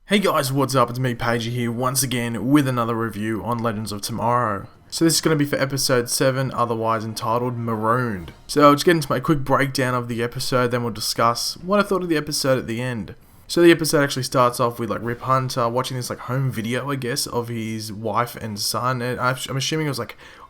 Hey guys, what's up? It's me, Pagey here, once again with another review on Legends of Tomorrow. So this is going to be for episode 7, otherwise entitled Marooned. So I'll just get into my quick breakdown of the episode, then we'll discuss what I thought of the episode at the end. So the episode actually starts off with Rip Hunter watching this home video, I guess, of his wife and son. And I'm assuming it was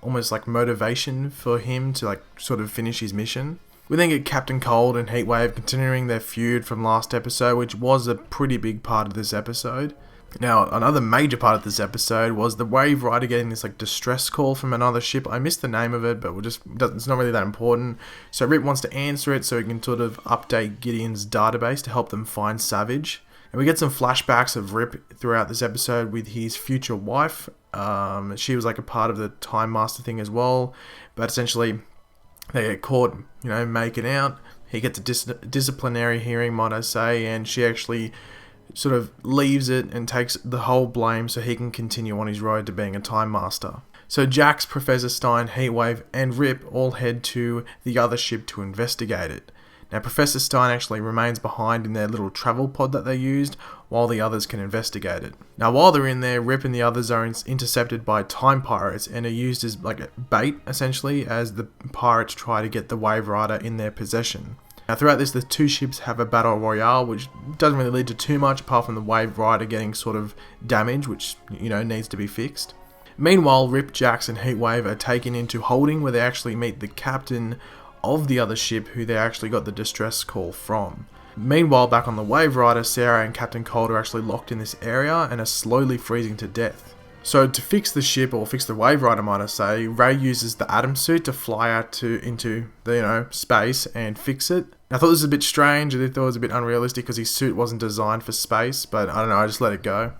almost motivation for him to sort of finish his mission. We then get Captain Cold and Heatwave continuing their feud from last episode, which was a pretty big part of this episode. Now, another major part of this episode was the Wave Rider getting this distress call from another ship. I missed the name of it, but it's not really that important. So Rip wants to answer it so he can sort of update Gideon's database to help them find Savage. And we get some flashbacks of Rip throughout this episode with his future wife. She was a part of the Time Master thing as well, but essentially they get caught, making out. He gets a disciplinary hearing, might I say, and she actually sort of leaves it and takes the whole blame so he can continue on his road to being a Time Master. So Jax, Professor Stein, Heatwave, and Rip all head to the other ship to investigate it. Now, Professor Stein actually remains behind in their little travel pod that they used, while the others can investigate it. Now, while they're in there, Rip and the others are intercepted by time pirates and are used as a bait, essentially, as the pirates try to get the Wave Rider in their possession. Now, throughout this, the two ships have a battle royale, which doesn't really lead to too much, apart from the Wave Rider getting sort of damaged, which, needs to be fixed. Meanwhile, Rip, Jax, and Heatwave are taken into holding, where they actually meet the captain of the other ship, who they actually got the distress call from. Meanwhile, back on the Wave Rider, Sarah and Captain Cold are actually locked in this area and are slowly freezing to death. So to fix the ship, or fix the Wave Rider, might I say, Ray uses the Atom Suit to fly out into the space and fix it. I thought this was a bit strange. I thought it was a bit unrealistic because his suit wasn't designed for space, but I don't know, I just let it go.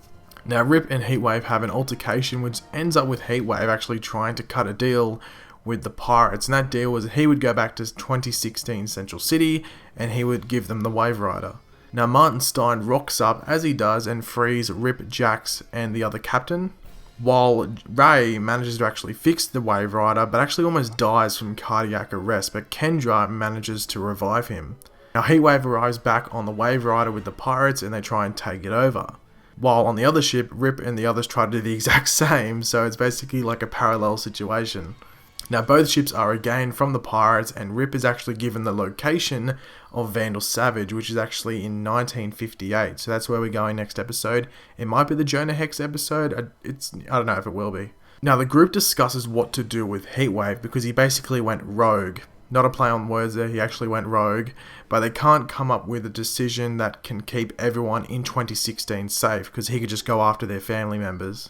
Now, Rip and Heatwave have an altercation, which ends up with Heatwave actually trying to cut a deal with the pirates, and that deal was he would go back to 2016 Central City and he would give them the Wave Rider. Now, Martin Stein rocks up as he does and frees Rip, Jax, and the other captain, while Ray manages to actually fix the Wave Rider but actually almost dies from cardiac arrest, but Kendra manages to revive him. Now, Heatwave arrives back on the Wave Rider with the pirates and they try and take it over, while on the other ship, Rip and the others try to do the exact same, so it's basically a parallel situation. Now, both ships are again from the pirates, and Rip is actually given the location of Vandal Savage, which is actually in 1958. So that's where we're going next episode. It might be the Jonah Hex episode. I don't know if it will be. Now, the group discusses what to do with Heatwave because he basically went rogue. Not a play on words there, he actually went rogue. But they can't come up with a decision that can keep everyone in 2016 safe because he could just go after their family members.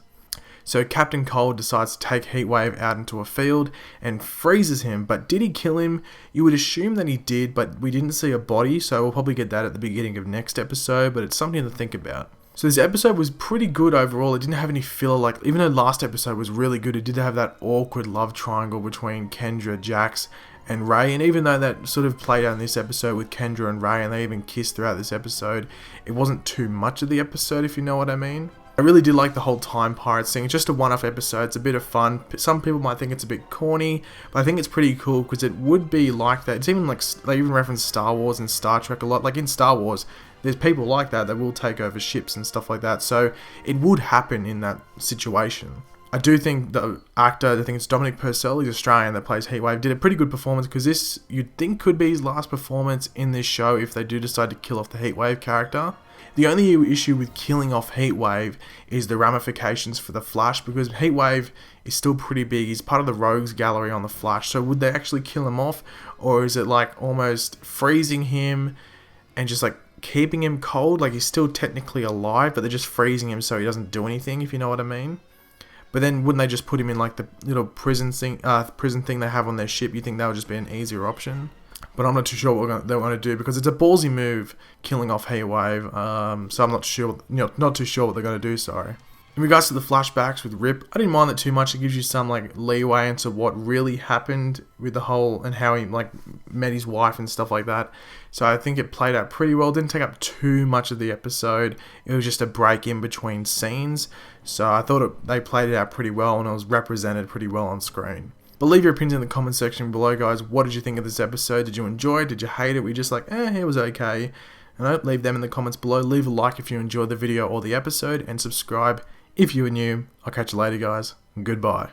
So Captain Cold decides to take Heatwave out into a field and freezes him, but did he kill him? You would assume that he did, but we didn't see a body, so we'll probably get that at the beginning of next episode, but it's something to think about. So this episode was pretty good overall. It didn't have any filler, even though last episode was really good, it did have that awkward love triangle between Kendra, Jax, and Ray, and even though that sort of played out in this episode with Kendra and Ray, and they even kissed throughout this episode, it wasn't too much of the episode, if you know what I mean. I really did like the whole Time Pirates thing. It's just a one-off episode. It's a bit of fun. Some people might think it's a bit corny, but I think it's pretty cool because it would be like that. It's even they even reference Star Wars and Star Trek a lot. Like in Star Wars, there's people like that will take over ships and stuff like that. So it would happen in that situation. I do think the actor, I think it's Dominic Purcell, he's Australian, that plays Heatwave, did a pretty good performance because this, you'd think, could be his last performance in this show if they do decide to kill off the Heatwave character. The only issue with killing off Heatwave is the ramifications for the Flash, because Heatwave is still pretty big. He's part of the Rogues Gallery on the Flash, so would they actually kill him off, or is it almost freezing him and just keeping him cold? He's still technically alive, but they're just freezing him so he doesn't do anything, if you know what I mean. But then wouldn't they just put him in the little prison thing they have on their ship? You think that would just be an easier option? But I'm not too sure what they want to do because it's a ballsy move killing off Heatwave. So I'm not sure, not too sure what they're going to do. Sorry. In regards to the flashbacks with Rip, I didn't mind that too much. It gives you some leeway into what really happened with the whole and how he met his wife and stuff like that. So I think it played out pretty well. It didn't take up too much of the episode. It was just a break in between scenes. So I thought they played it out pretty well and it was represented pretty well on screen. But leave your opinions in the comment section below, guys. What did you think of this episode? Did you enjoy it? Did you hate it? Were you just it was okay? And leave them in the comments below. Leave a like if you enjoyed the video or the episode, and subscribe if you are new. I'll catch you later, guys. Goodbye.